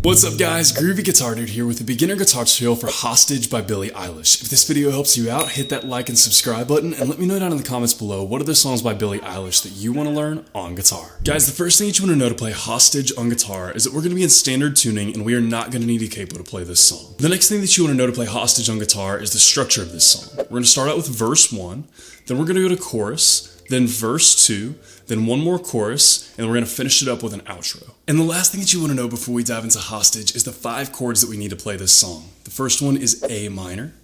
What's up guys, Groovy Guitar Dude here with a beginner guitar tutorial for Hostage by Billie Eilish. If this video helps you out, hit that like and subscribe button and let me know down in the comments below what other songs by Billie Eilish that you want to learn on guitar. Guys, the first thing that you want to know to play Hostage on guitar is that we're going to be in standard tuning and we are not going to need a capo to play this song. The next thing that you want to know to play Hostage on guitar is the structure of this song. We're going to start out with verse 1, then we're going to go to chorus, then verse 2, then one more chorus, and we're going to finish it up with an outro. And the last thing that you want to know before we dive into Hostage is the 5 chords that we need to play this song. The first one is A minor.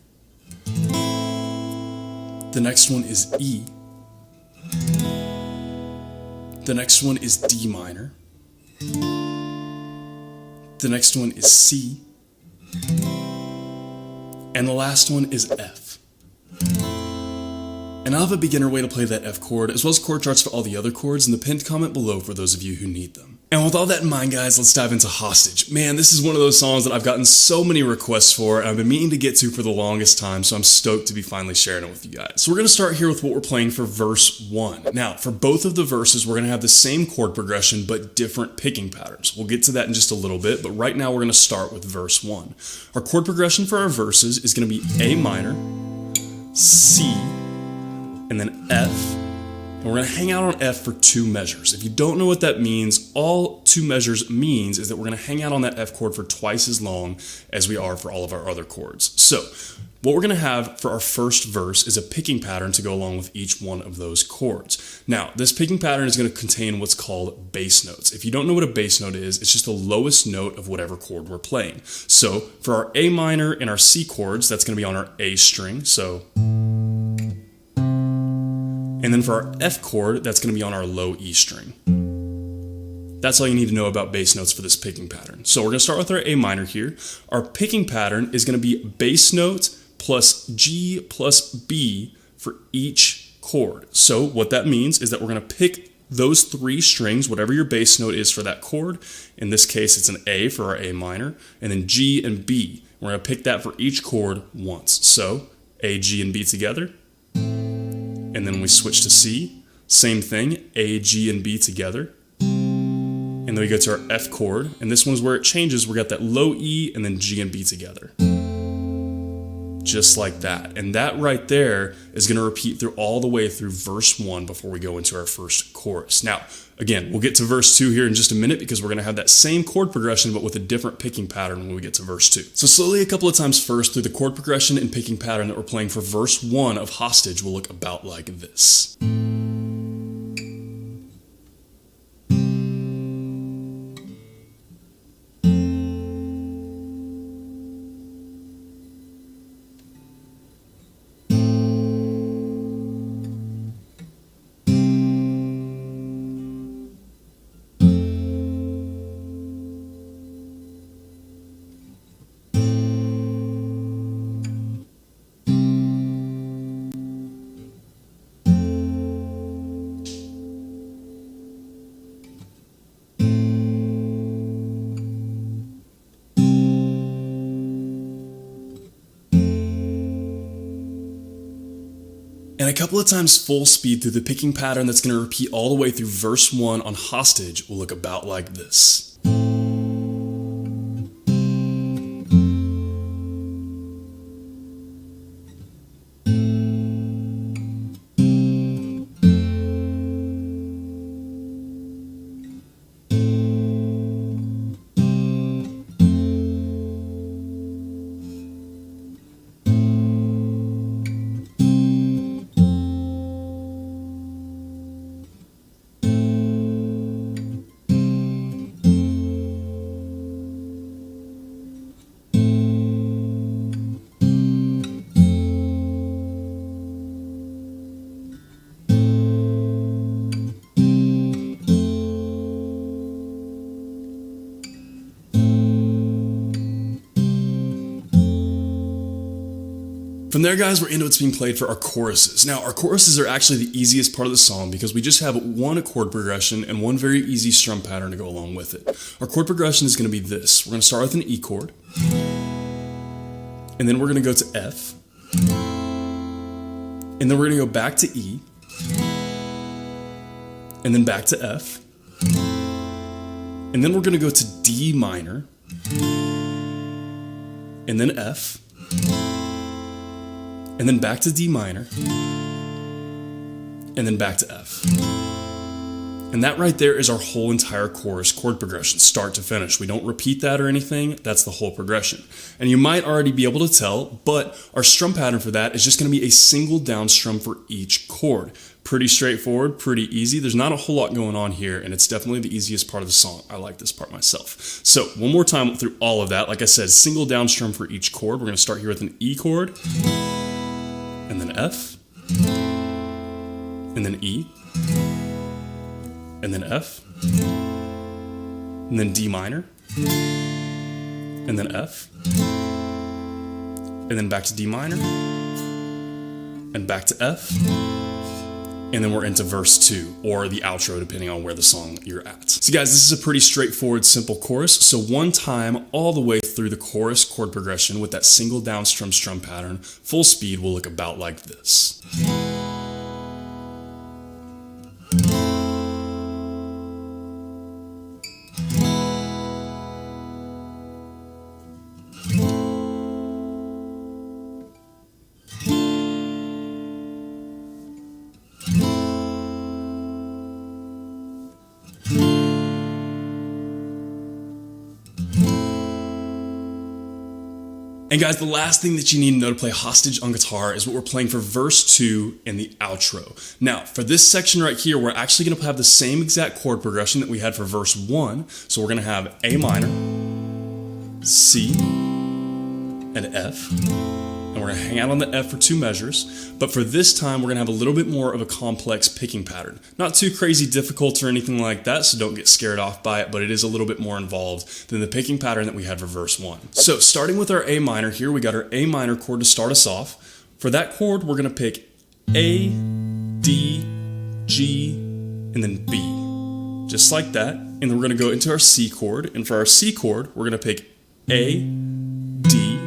The next one is E. The next one is D minor. The next one is C. And the last one is F. And I'll have a beginner way to play that F chord, as well as chord charts for all the other chords in the pinned comment below for those of you who need them. And with all that in mind, guys, let's dive into Hostage. Man, this is one of those songs that I've gotten so many requests for, and I've been meaning to get to for the longest time, so I'm stoked to be finally sharing it with you guys. So we're going to start here with what we're playing for verse 1. Now, for both of the verses, we're going to have the same chord progression, but different picking patterns. We'll get to that in just a little bit, but right now we're going to start with verse 1. Our chord progression for our verses is going to be A minor, C, and then F, and we're going to hang out on F for 2 measures. If you don't know what that means, all 2 measures means is that we're going to hang out on that F chord for twice as long as we are for all of our other chords. So, what we're going to have for our first verse is a picking pattern to go along with each one of those chords. Now, this picking pattern is going to contain what's called bass notes. If you don't know what a bass note is, it's just the lowest note of whatever chord we're playing. So, for our A minor and our C chords, that's going to be on our A string, so... And then for our F chord, that's going to be on our low E string. That's all you need to know about bass notes for this picking pattern. So we're going to start with our A minor here. Our picking pattern is going to be bass note plus G plus B for each chord. So what that means is that we're going to pick those 3 strings, whatever your bass note is for that chord. In this case, it's an A for our A minor, and then G and B. We're going to pick that for each chord once. So A, G, and B together. And then we switch to C, same thing, A, G, and B together. And then we go to our F chord, and this one's where it changes. We got that low E and then G and B together. Just like that. And that right there is going to repeat through all the way through verse 1 before we go into our first chorus. Now, again, we'll get to verse 2 here in just a minute because we're going to have that same chord progression but with a different picking pattern when we get to verse 2. So slowly a couple of times first through the chord progression and picking pattern that we're playing for verse 1 of Hostage will look about like this. And a couple of times full speed through the picking pattern that's going to repeat all the way through verse 1 on Hostage will look about like this. From there, guys, we're into what's being played for our choruses. Now, our choruses are actually the easiest part of the song because we just have one chord progression and one very easy strum pattern to go along with it. Our chord progression is going to be this. We're going to start with an E chord, and then we're going to go to F, and then we're going to go back to E, and then back to F, and then we're going to go to D minor, and then F, and then back to D minor, and then back to F. And that right there is our whole entire chorus chord progression, start to finish. We don't repeat that or anything, that's the whole progression. And you might already be able to tell, but our strum pattern for that is just gonna be a single down strum for each chord. Pretty straightforward, pretty easy. There's not a whole lot going on here, and it's definitely the easiest part of the song. I like this part myself. So one more time through all of that, like I said, single down strum for each chord. We're gonna start here with an E chord, and then F, and then E, and then F, and then D minor, and then F, and then back to D minor, and back to F, and then we're into verse 2, or the outro, depending on where the song you're at. So guys, this is a pretty straightforward, simple chorus. So one time, all the way through the chorus chord progression with that single down strum pattern, full speed will look about like this. And guys, the last thing that you need to know to play Hostage on guitar is what we're playing for verse 2 and the outro. Now, for this section right here, we're actually going to have the same exact chord progression that we had for verse 1. So we're going to have A minor, C, and F. And we're going to hang out on the F for 2 measures. But for this time, we're going to have a little bit more of a complex picking pattern. Not too crazy difficult or anything like that, so don't get scared off by it, but it is a little bit more involved than the picking pattern that we had for verse 1. So starting with our A minor here, we got our A minor chord to start us off. For that chord, we're going to pick A, D, G, and then B. Just like that. And then we're going to go into our C chord. And for our C chord, we're going to pick A, D,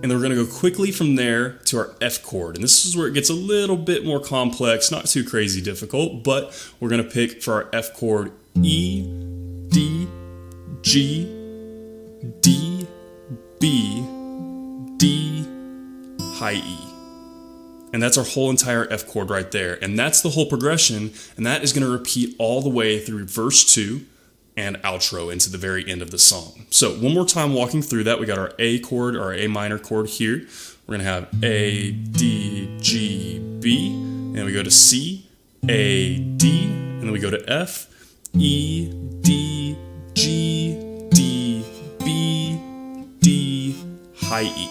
and then we're going to go quickly from there to our F chord. And this is where it gets a little bit more complex, not too crazy difficult, but we're going to pick for our F chord E, D, G, D, B, D, high E. And that's our whole entire F chord right there. And that's the whole progression, and that is going to repeat all the way through verse 2 and outro into the very end of the song. So one more time walking through that, we got our A chord, or our A minor chord here. We're gonna have A, D, G, B, and we go to C, A, D, and then we go to F, E, D, G, D, B, D, high E.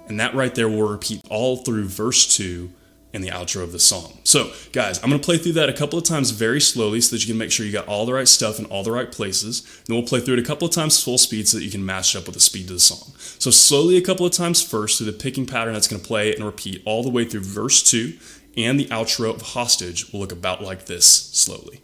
And that right there will repeat all through verse 2 and the outro of the song. So guys, I'm going to play through that a couple of times very slowly so that you can make sure you got all the right stuff in all the right places. Then we'll play through it a couple of times full speed so that you can match it up with the speed of the song. So slowly a couple of times first through the picking pattern that's going to play and repeat all the way through verse 2, and the outro of Hostage will look about like this slowly.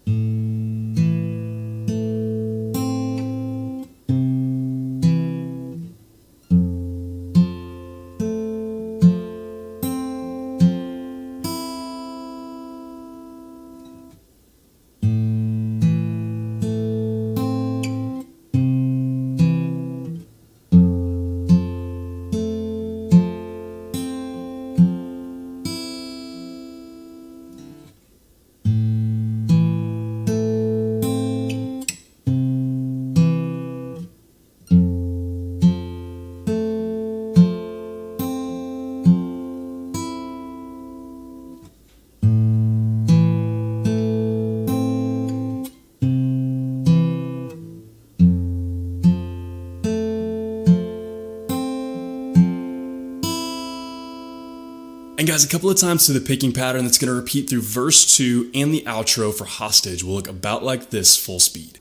And guys, a couple of times through the picking pattern that's going to repeat through verse 2 and the outro for Hostage will look about like this full speed.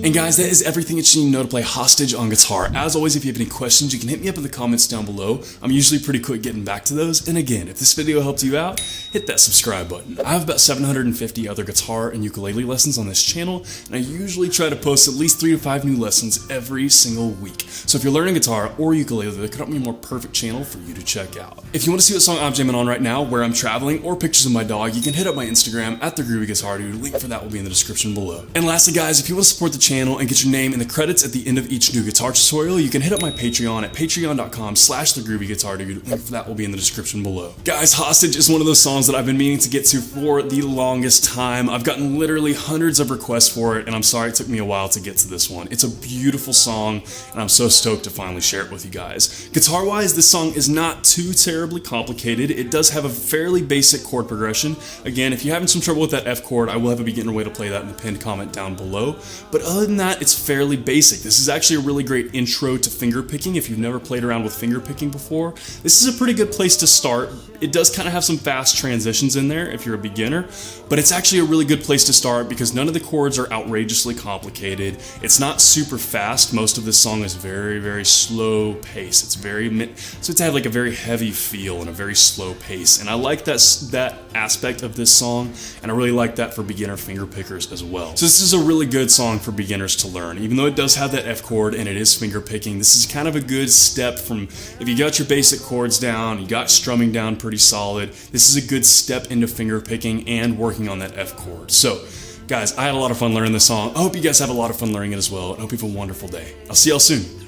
And guys, that is everything that you need to know to play Hostage on guitar. As always, if you have any questions, you can hit me up in the comments down below. I'm usually pretty quick getting back to those. And again, if this video helped you out, hit that subscribe button. I have about 750 other guitar and ukulele lessons on this channel, and I usually try to post at least 3 to 5 new lessons every single week. So if you're learning guitar or ukulele, there could be a more perfect channel for you to check out. If you want to see what song I'm jamming on right now, where I'm traveling, or pictures of my dog, you can hit up my Instagram at @thegroovyguitardude. Link for that will be in the description below. And lastly, guys, if you want to support the channel and get your name in the credits at the end of each new guitar tutorial, you can hit up my Patreon at patreon.com/thegroovyguitardude. Link for that will be in the description below. Guys, Hostage is one of those songs that I've been meaning to get to for the longest time. I've gotten literally hundreds of requests for it, and I'm sorry it took me a while to get to this one. It's a beautiful song, and I'm so stoked to finally share it with you guys. Guitar-wise, this song is not too terribly complicated. It does have a fairly basic chord progression. Again, if you're having some trouble with that F chord, I will have a beginner way to play that in the pinned comment down below. But other than that, it's fairly basic. This is actually a really great intro to finger picking. If you've never played around with finger picking before, this is a pretty good place to start. It does kind of have some fast transitions in there if you're a beginner, but it's actually a really good place to start because none of the chords are outrageously complicated. It's not super fast. Most of this song is very, very slow pace. So it's had like a very heavy feel and a very slow pace, and I like that aspect of this song, and I really like that for beginner finger pickers as well. So this is a really good song for beginners to learn. Even though it does have that F chord and it is finger picking, this is kind of a good step from, if you got your basic chords down, you got strumming down pretty solid, this is a good step into finger picking and working on that F chord. So guys, I had a lot of fun learning this song. I hope you guys have a lot of fun learning it as well, and I hope you have a wonderful day. I'll see y'all soon.